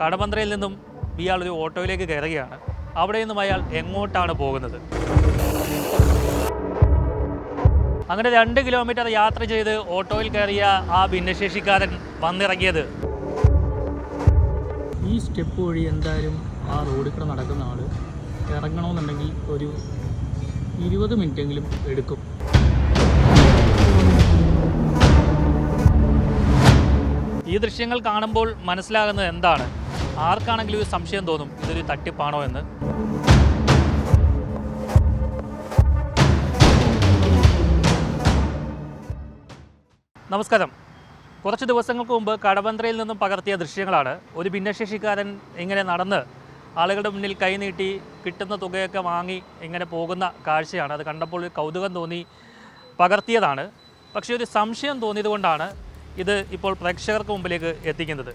കടവന്ത്രയിൽ നിന്നും ഇയാൾ ഒരു ഓട്ടോയിലേക്ക് കയറുകയാണ്. അവിടെ നിന്നും അയാൾ എങ്ങോട്ടാണ് പോകുന്നത്? അങ്ങനെ 2 കിലോമീറ്റർ യാത്ര ചെയ്ത് ഓട്ടോയിൽ കയറിയ ആ ഭിന്നശേഷിക്കാരൻ വന്നിറങ്ങിയത് ഈ സ്റ്റെപ്പ് വഴി എന്തായാലും ആ റോഡിൽ കൂടെ നടക്കുന്ന ആൾ ഇറങ്ങണമെന്നുണ്ടെങ്കിൽ ഒരു 20 മിനിറ്റെങ്കിലും എടുക്കും. ഈ ദൃശ്യങ്ങൾ കാണുമ്പോൾ മനസ്സിലാകുന്നത് എന്താണ്? ആർക്കാണെങ്കിലും ഒരു സംശയം തോന്നും, ഇതൊരു തട്ടിപ്പാണോ എന്ന്. നമസ്കാരം. കുറച്ച് ദിവസങ്ങൾക്ക് മുമ്പ് കടവന്ത്രയിൽ നിന്നും പകർത്തിയ ദൃശ്യങ്ങളാണ്. ഒരു ഭിന്നശേഷിക്കാരൻ ഇങ്ങനെ നടന്ന് ആളുകളുടെ മുന്നിൽ കൈനീട്ടി കിട്ടുന്ന തുകയൊക്കെ വാങ്ങി ഇങ്ങനെ പോകുന്ന കാഴ്ചയാണ്. അത് കണ്ടപ്പോൾ ഒരു കൗതുകം തോന്നി പകർത്തിയതാണ്. പക്ഷേ ഒരു സംശയം തോന്നിയതുകൊണ്ടാണ് ഇത് ഇപ്പോൾ പ്രേക്ഷകർക്ക് മുമ്പിലേക്ക് എത്തിക്കുന്നത്.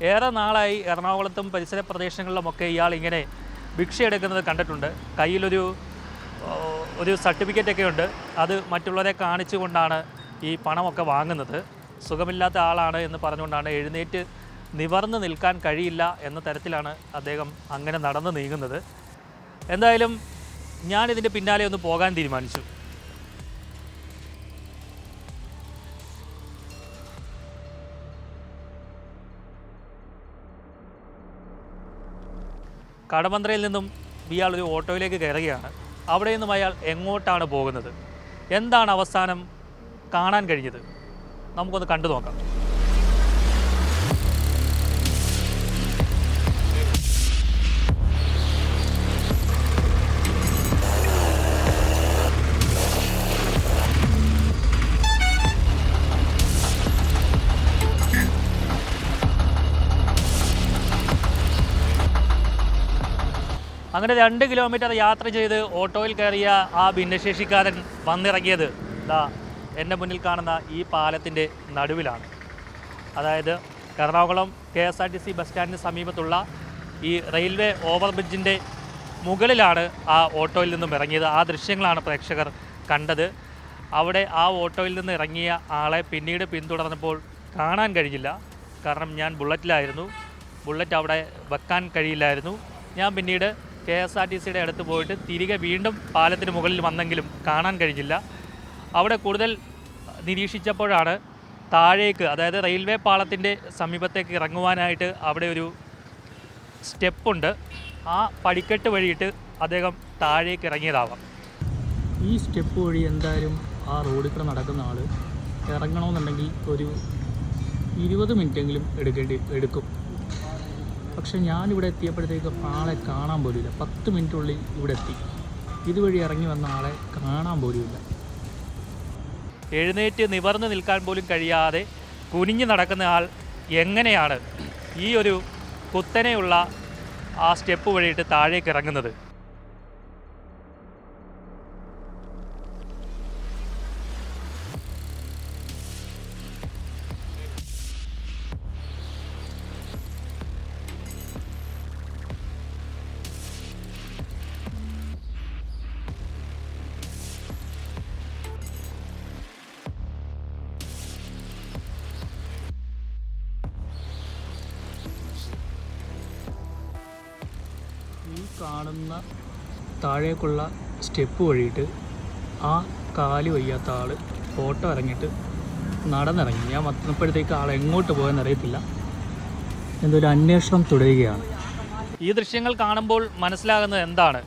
ഏറെ നാളായി എറണാകുളത്തും പരിസര പ്രദേശങ്ങളിലുമൊക്കെ ഇയാൾ ഇങ്ങനെ ഭിക്ഷ എടുക്കുന്നത് കണ്ടിട്ടുണ്ട്. കയ്യിലൊരു സർട്ടിഫിക്കറ്റൊക്കെ ഉണ്ട്. അത് മറ്റുള്ളവരെ കാണിച്ചുകൊണ്ടാണ് ഈ പണമൊക്കെ വാങ്ങുന്നത്. സുഖമില്ലാത്ത ആളാണ് എന്ന് പറഞ്ഞുകൊണ്ടാണ്, എഴുന്നേറ്റ് നിവർന്ന് നിൽക്കാൻ കഴിയില്ല എന്ന തരത്തിലാണ് അദ്ദേഹം അങ്ങനെ നടന്ന് നീങ്ങുന്നത്. എന്തായാലും ഞാനിതിൻ്റെ പിന്നാലെ ഒന്ന് പോകാൻ തീരുമാനിച്ചു. കടവന്ത്രയിൽ നിന്നും ഇയാൾ ഒരു ഓട്ടോയിലേക്ക് കയറുകയാണ്. അവിടെ നിന്നും അയാൾ എങ്ങോട്ടാണ് പോകുന്നത്? എന്താണ് അവസാനം കാണാൻ കഴിഞ്ഞത്? നമുക്കൊന്ന് കണ്ടു നോക്കാം. അങ്ങനെ 2 കിലോമീറ്റർ യാത്ര ചെയ്ത് ഓട്ടോയിൽ കയറിയ ആ ഭിന്നശേഷിക്കാരൻ വന്നിറങ്ങിയത് എൻ്റെ മുന്നിൽ കാണുന്ന ഈ പാലത്തിൻ്റെ നടുവിലാണ്. അതായത് എറണാകുളം KSRTC ബസ് സ്റ്റാൻഡിന് സമീപത്തുള്ള ഈ റെയിൽവേ ഓവർ ബ്രിഡ്ജിൻ്റെ മുകളിലാണ് ആ ഓട്ടോയിൽ നിന്നും ഇറങ്ങിയത്. ആ ദൃശ്യങ്ങളാണ് പ്രേക്ഷകർ കണ്ടത്. അവിടെ ആ ഓട്ടോയിൽ നിന്ന് ഇറങ്ങിയ ആളെ പിന്നീട് പിന്തുടർന്നപ്പോൾ കാണാൻ കഴിഞ്ഞില്ല. കാരണം ഞാൻ ബുള്ളറ്റിലായിരുന്നു. ബുള്ളറ്റ് അവിടെ വെക്കാൻ കഴിയില്ലായിരുന്നു. ഞാൻ പിന്നീട് KSRTCയുടെ അടുത്ത് പോയിട്ട് തിരികെ വീണ്ടും പാലത്തിന് മുകളിൽ വന്നെങ്കിലും കാണാൻ കഴിഞ്ഞില്ല. അവിടെ കൂടുതൽ നിരീക്ഷിച്ചപ്പോഴാണ് താഴേക്ക്, അതായത് റെയിൽവേ പാളത്തിൻ്റെ സമീപത്തേക്ക് ഇറങ്ങുവാനായിട്ട് അവിടെ ഒരു സ്റ്റെപ്പുണ്ട്. ആ പടിക്കെട്ട് വഴിയിട്ട് അദ്ദേഹം താഴേക്ക് ഇറങ്ങിയതാവാം. ഈ സ്റ്റെപ്പ് വഴി എന്തായാലും ആ റോഡിൽ കൂടെ നടക്കുന്ന ആൾ ഇറങ്ങണമെന്നുണ്ടെങ്കിൽ ഒരു 20 മിനിറ്റെങ്കിലും എടുക്കും. പക്ഷെ ഞാനിവിടെ എത്തിയപ്പോഴത്തേക്ക് ആളെ കാണാൻ പോലുമില്ല. 10 മിനിറ്റുള്ളിൽ ഇവിടെ എത്തി. ഇതുവഴി ഇറങ്ങി വന്ന ആളെ കാണാൻ പോലുമില്ല. എഴുന്നേറ്റ് നിവർന്ന് നിൽക്കാൻ പോലും കഴിയാതെ കുനിഞ്ഞു നടക്കുന്ന ആൾ എങ്ങനെയാണ് ഈ ഒരു കുത്തനെയുള്ള ആ സ്റ്റെപ്പ് വഴിയിട്ട് താഴേക്ക് ഇറങ്ങുന്നത്? ഈ കാണുന്ന താഴേക്കുള്ള സ്റ്റെപ്പ് വഴിയിട്ട് ആ കാല് വയ്യാത്ത ആൾ ഓട്ടോ ഇറങ്ങിയിട്ട് നടന്നിറങ്ങി. ഞാൻ വന്നപ്പോഴത്തേക്ക് ആൾ എങ്ങോട്ട് പോയെന്ന് അറിയത്തില്ല. എന്തൊരു അന്വേഷണം തുടരുകയാണ്. ഈ ദൃശ്യങ്ങൾ കാണുമ്പോൾ മനസ്സിലാകുന്നത് എന്താണ്?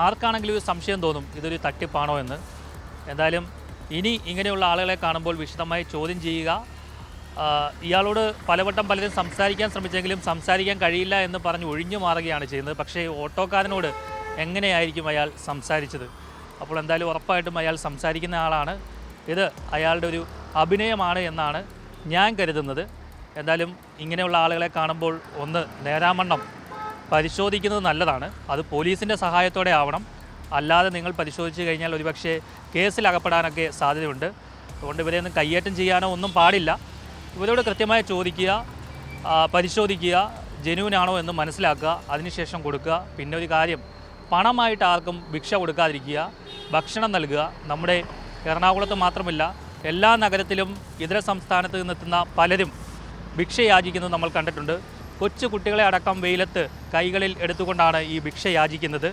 ആർക്കാണെങ്കിലും ഒരു സംശയം തോന്നും, ഇതൊരു തട്ടിപ്പാണോ എന്ന്. എന്തായാലും ഇനി ഇങ്ങനെയുള്ള ആളുകളെ കാണുമ്പോൾ വിശദമായി ചോദ്യം ചെയ്യുക. ഇയാളോട് പലവട്ടം പലരും സംസാരിക്കാൻ ശ്രമിച്ചെങ്കിലും സംസാരിക്കാൻ കഴിയില്ല എന്ന് പറഞ്ഞ് ഒഴിഞ്ഞു മാറുകയാണ് ചെയ്യുന്നത്. പക്ഷേ ഓട്ടോക്കാരനോട് എങ്ങനെയായിരിക്കും അയാൾ സംസാരിച്ചത്? അപ്പോൾ എന്തായാലും ഉറപ്പായിട്ടും അയാൾ സംസാരിക്കുന്ന ആളാണ്. ഇത് അയാളുടെ ഒരു അഭിനയമാണ് എന്നാണ് ഞാൻ കരുതുന്നത്. എന്തായാലും ഇങ്ങനെയുള്ള ആളുകളെ കാണുമ്പോൾ ഒന്ന് നേരാമണ്ണം പരിശോധിക്കുന്നത് നല്ലതാണ്. അത് പോലീസിൻ്റെ സഹായത്തോടെ ആവണം. അല്ലാതെ നിങ്ങൾ പരിശോധിച്ച് കഴിഞ്ഞാൽ ഒരുപക്ഷെ കേസിലകപ്പെടാനൊക്കെ സാധ്യതയുണ്ട്. അതുകൊണ്ട് ഇവരെയൊന്നും കയ്യേറ്റം ചെയ്യാനോ ഒന്നും പാടില്ല. ഇവരോട് കൃത്യമായി ചോദിക്കുക, പരിശോധിക്കുക, ജെന്യൂനാണോ എന്ന് മനസ്സിലാക്കുക, അതിനുശേഷം കൊടുക്കുക. പിന്നെ ഒരു കാര്യം, പണമായിട്ട് ആർക്കും ഭിക്ഷ കൊടുക്കാതിരിക്കുക, ഭക്ഷണം നൽകുക. നമ്മുടെ എറണാകുളത്ത് മാത്രമല്ല, എല്ലാ നഗരത്തിലും ഇതര സംസ്ഥാനത്ത് നിന്നെത്തുന്ന പലരും ഭിക്ഷ യാചിക്കുന്നത് നമ്മൾ കണ്ടിട്ടുണ്ട്. കൊച്ചു കുട്ടികളെ അടക്കം വെയിലത്ത് കൈകളിൽ എടുത്തുകൊണ്ടാണ് ഈ ഭിക്ഷ യാചിക്കുന്നത്.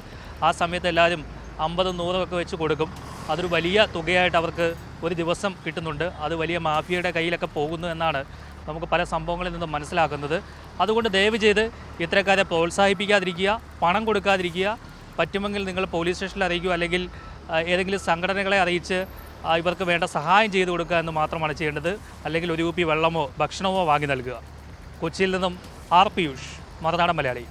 ആ സമയത്ത് എല്ലാവരും 50, 100 ഒക്കെ വെച്ച് കൊടുക്കും. അതൊരു വലിയ തുകയായിട്ട് അവർക്ക് ഒരു ദിവസം കിട്ടുന്നുണ്ട്. അത് വലിയ മാഫിയയുടെ കയ്യിലൊക്കെ പോകുന്നു എന്നാണ് നമുക്ക് പല സംഭവങ്ങളിൽ നിന്നും മനസ്സിലാക്കുന്നത്. അതുകൊണ്ട് ദയവ് ചെയ്ത് ഇത്തരക്കാരെ പ്രോത്സാഹിപ്പിക്കാതിരിക്കുക, പണം കൊടുക്കാതിരിക്കുക. പറ്റുമെങ്കിൽ നിങ്ങൾ പോലീസ് സ്റ്റേഷനിൽ അറിയിക്കുക, അല്ലെങ്കിൽ ഏതെങ്കിലും സംഘടനകളെ അറിയിച്ച് ഇവർക്ക് വേണ്ട സഹായം ചെയ്തു കൊടുക്കുക എന്ന് മാത്രമാണ് ചെയ്യേണ്ടത്. അല്ലെങ്കിൽ ഒരു കുപ്പി വെള്ളമോ ഭക്ഷണമോ വാങ്ങി നൽകുക. കൊച്ചിയിൽ നിന്നും ആർ പിയൂഷ്, മറുനാടൻ മലയാളി.